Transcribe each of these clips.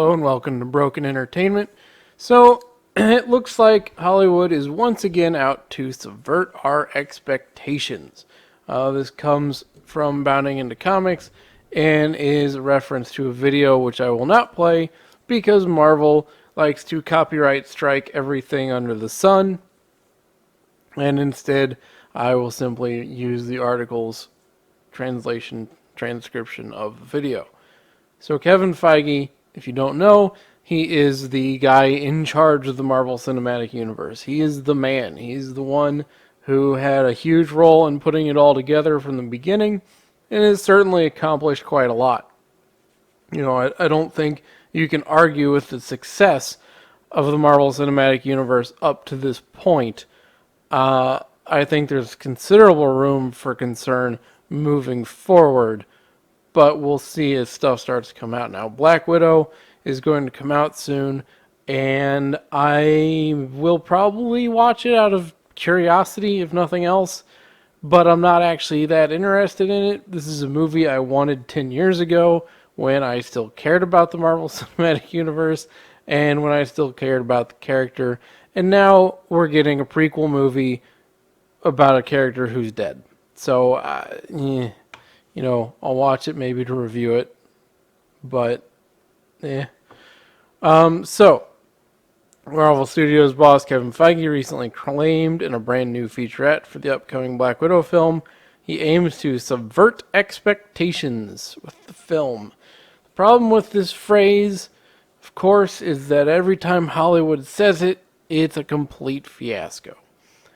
Hello and welcome to Broken Entertainment. So, it looks like Hollywood is once again out to subvert our expectations. This comes from Bounding into Comics and is a reference to a video which I will not play because Marvel likes to copyright strike everything under the sun, and instead I will simply use the article's transcription of the video. So Kevin Feige, if you don't know, he is the guy in charge of the Marvel Cinematic Universe. He is the man. He's the one who had a huge role in putting it all together from the beginning and has certainly accomplished quite a lot. You know, I don't think you can argue with the success of the Marvel Cinematic Universe up to this point. I think there's considerable room for concern moving forward, but we'll see as stuff starts to come out. Now, Black Widow is going to come out soon, and I will probably watch it out of curiosity, if nothing else, but I'm not actually that interested in it. This is a movie I wanted 10 years ago when I still cared about the Marvel Cinematic Universe and when I still cared about the character, and now we're getting a prequel movie about a character who's dead. So, you know, I'll watch it maybe to review it, but, So, Marvel Studios boss Kevin Feige recently claimed in a brand new featurette for the upcoming Black Widow film, he aims to subvert expectations with the film. The problem with this phrase, of course, is that every time Hollywood says it, it's a complete fiasco.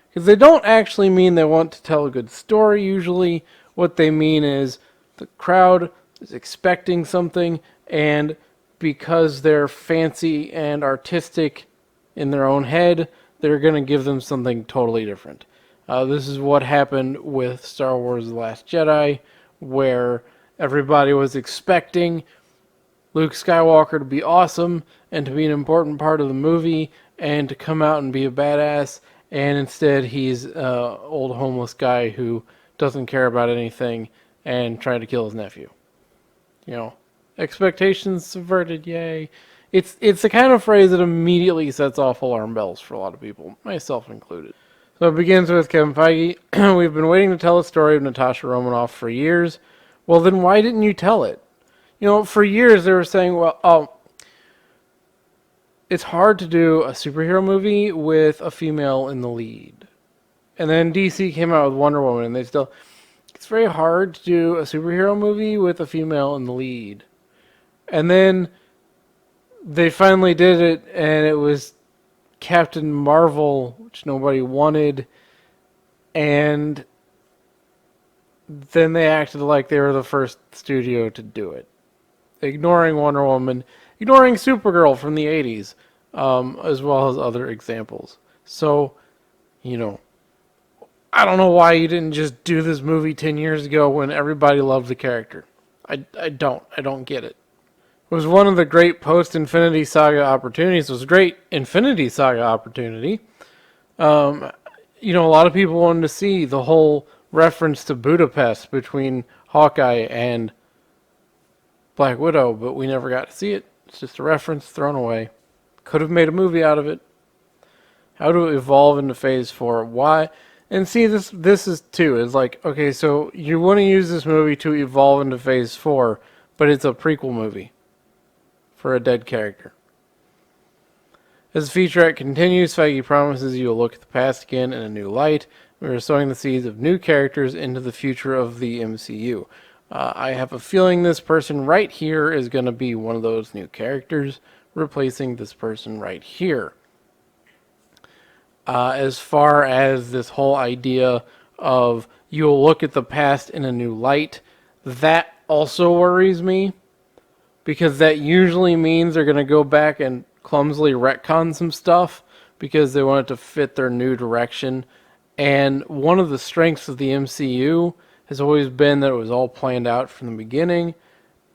Because they don't actually mean they want to tell a good story usually. What they mean is the crowd is expecting something, and because they're fancy and artistic in their own head, they're going to give them something totally different. This is what happened with Star Wars The Last Jedi, where everybody was expecting Luke Skywalker to be awesome and to be an important part of the movie and to come out and be a badass, and instead he's an old homeless guy who doesn't care about anything and trying to kill his nephew. You know, expectations subverted, yay. It's the kind of phrase that immediately sets off alarm bells for a lot of people, myself included. So it begins with Kevin Feige. We've been waiting to tell the story of Natasha Romanoff for years. Well, then why didn't you tell it? You know, for years they were saying, it's hard to do a superhero movie with a female in the lead. And then DC came out with Wonder Woman, and it's very hard to do a superhero movie with a female in the lead. And then they finally did it, and it was Captain Marvel, which nobody wanted, and then they acted like they were the first studio to do it. Ignoring Wonder Woman, ignoring Supergirl from the 80s, as well as other examples. So, you know, I don't know why you didn't just do this movie 10 years ago when everybody loved the character. I don't get it. It was one of the great post-Infinity Saga opportunities. It was a great Infinity Saga opportunity. You know, a lot of people wanted to see the whole reference to Budapest between Hawkeye and Black Widow, but we never got to see it. It's just a reference thrown away. Could have made a movie out of it. How to evolve into Phase 4. Why? And see, this is too. It's like, okay, so you want to use this movie to evolve into Phase 4, but it's a prequel movie for a dead character. As the featurette continues, Feige promises you will look at the past again in a new light. We are sowing the seeds of new characters into the future of the MCU. I have a feeling this person right here is going to be one of those new characters, replacing this person right here. As far as this whole idea of you'll look at the past in a new light, that also worries me, because that usually means they're going to go back and clumsily retcon some stuff because they want it to fit their new direction. And one of the strengths of the MCU has always been that it was all planned out from the beginning,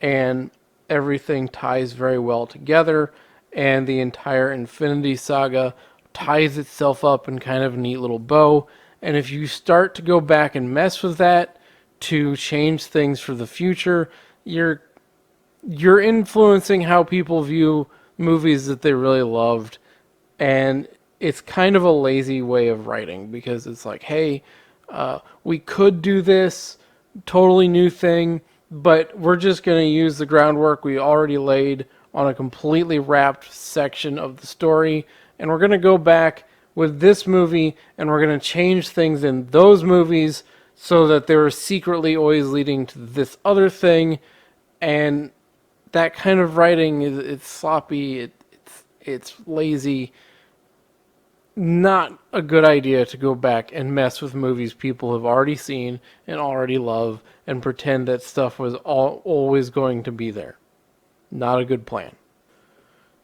and everything ties very well together, and the entire Infinity Saga ties itself up in kind of a neat little bow. And if you start to go back and mess with that to change things for the future, you're you're influencing how people view movies that they really loved, and it's kind of a lazy way of writing because it's like, hey, we could do this totally new thing, but we're just going to use the groundwork we already laid on a completely wrapped section of the story, and we're going to go back with this movie and we're going to change things in those movies so that they were secretly always leading to this other thing. And that kind of writing is, it's sloppy, it's lazy, not a good idea to go back and mess with movies people have already seen and already love and pretend that stuff was always going to be there. Not a good plan.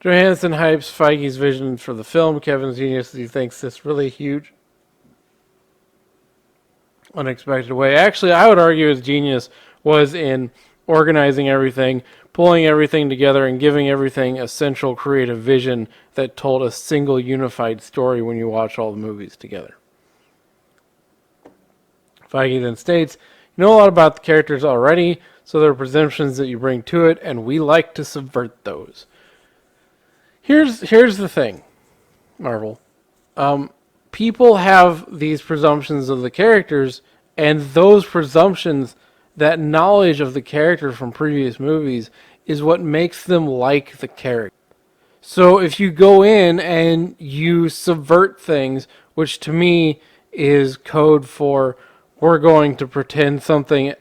Johansson hypes Feige's vision for the film. Kevin's genius. He thinks this really huge, unexpected way. Actually, I would argue his genius was in organizing everything, pulling everything together, and giving everything a central creative vision that told a single unified story when you watch all the movies together. Feige then states, you know a lot about the characters already, so there are presumptions that you bring to it, and we like to subvert those. Here's the thing, Marvel. People have these presumptions of the characters, and those presumptions, that knowledge of the character from previous movies, is what makes them like the character. So if you go in and you subvert things, which to me is code for we're going to pretend something,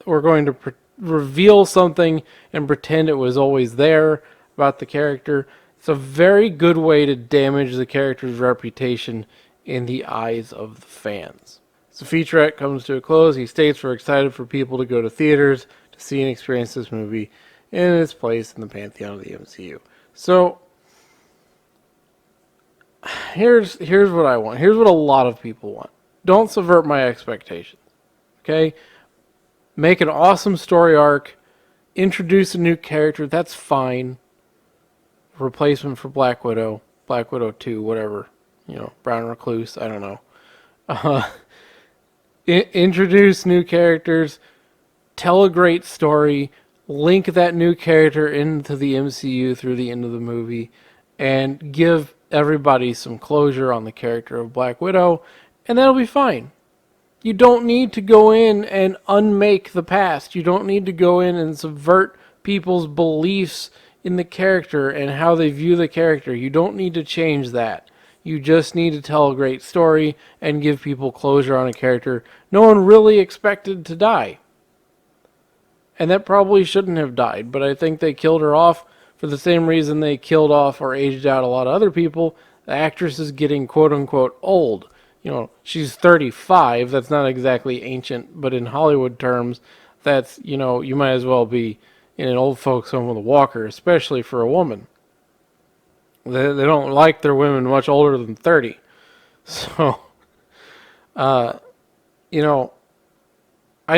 we're going to reveal something and pretend it was always there about the character, it's a very good way to damage the character's reputation in the eyes of the fans. So the featurette comes to a close. He states we're excited for people to go to theaters to see and experience this movie in its place in the pantheon of the MCU. So here's what I want. Here's what a lot of people want. Don't subvert my expectations. Okay? Make an awesome story arc. Introduce a new character. That's fine. Replacement for Black Widow. Black Widow 2, whatever. Brown Recluse. I don't know. Introduce new characters. Tell a great story. Link that new character into the MCU through the end of the movie. And give everybody some closure on the character of Black Widow. And that'll be fine. You don't need to go in and unmake the past. You don't need to go in and subvert people's beliefs in the character and how they view the character. You don't need to change that. You just need to tell a great story and give people closure on a character no one really expected to die. And that probably shouldn't have died, but I think they killed her off for the same reason they killed off or aged out a lot of other people. The actress is getting quote-unquote old. She's 35. That's not exactly ancient, but in Hollywood terms, that's, you might as well be in an old folks home with a walker, especially for a woman. They don't like their women much older than 30. So, I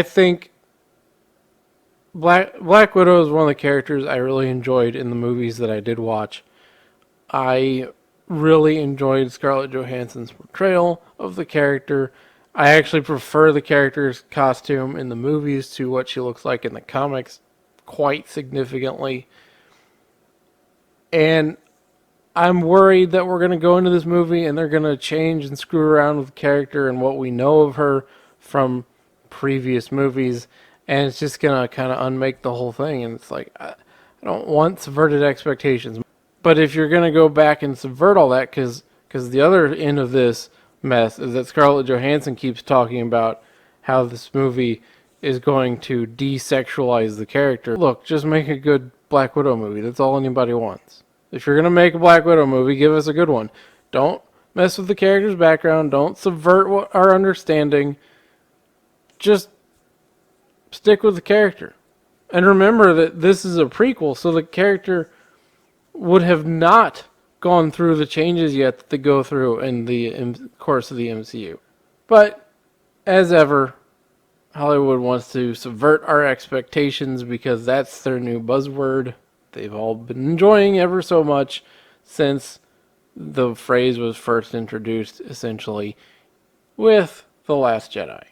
think Black Widow is one of the characters I really enjoyed in the movies that I did watch. I really enjoyed Scarlett Johansson's portrayal of the character. I actually prefer the character's costume in the movies to what she looks like in the comics quite significantly. And I'm worried that we're going to go into this movie and they're going to change and screw around with the character and what we know of her from previous movies. And it's just going to kind of unmake the whole thing. And it's like, I don't want subverted expectations. But if you're going to go back and subvert all that, because the other end of this mess is that Scarlett Johansson keeps talking about how this movie is going to desexualize the character. Look, just make a good Black Widow movie. That's all anybody wants. If you're going to make a Black Widow movie, give us a good one. Don't mess with the character's background. Don't subvert our understanding. Just stick with the character. And remember that this is a prequel, so the character would have not gone through the changes yet that they go through in the course of the MCU. But, as ever, Hollywood wants to subvert our expectations because that's their new buzzword they've all been enjoying ever so much since the phrase was first introduced, essentially, with The Last Jedi.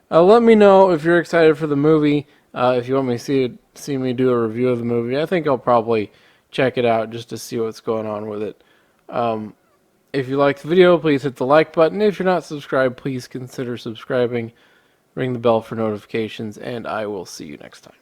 Let me know if you're excited for the movie, if you want me to see it see me do a review of the movie. I think I'll probably check it out just to see what's going on with it. If you liked the video, please hit the like button. If you're not subscribed, please consider subscribing. Ring the bell for notifications, and I will see you next time.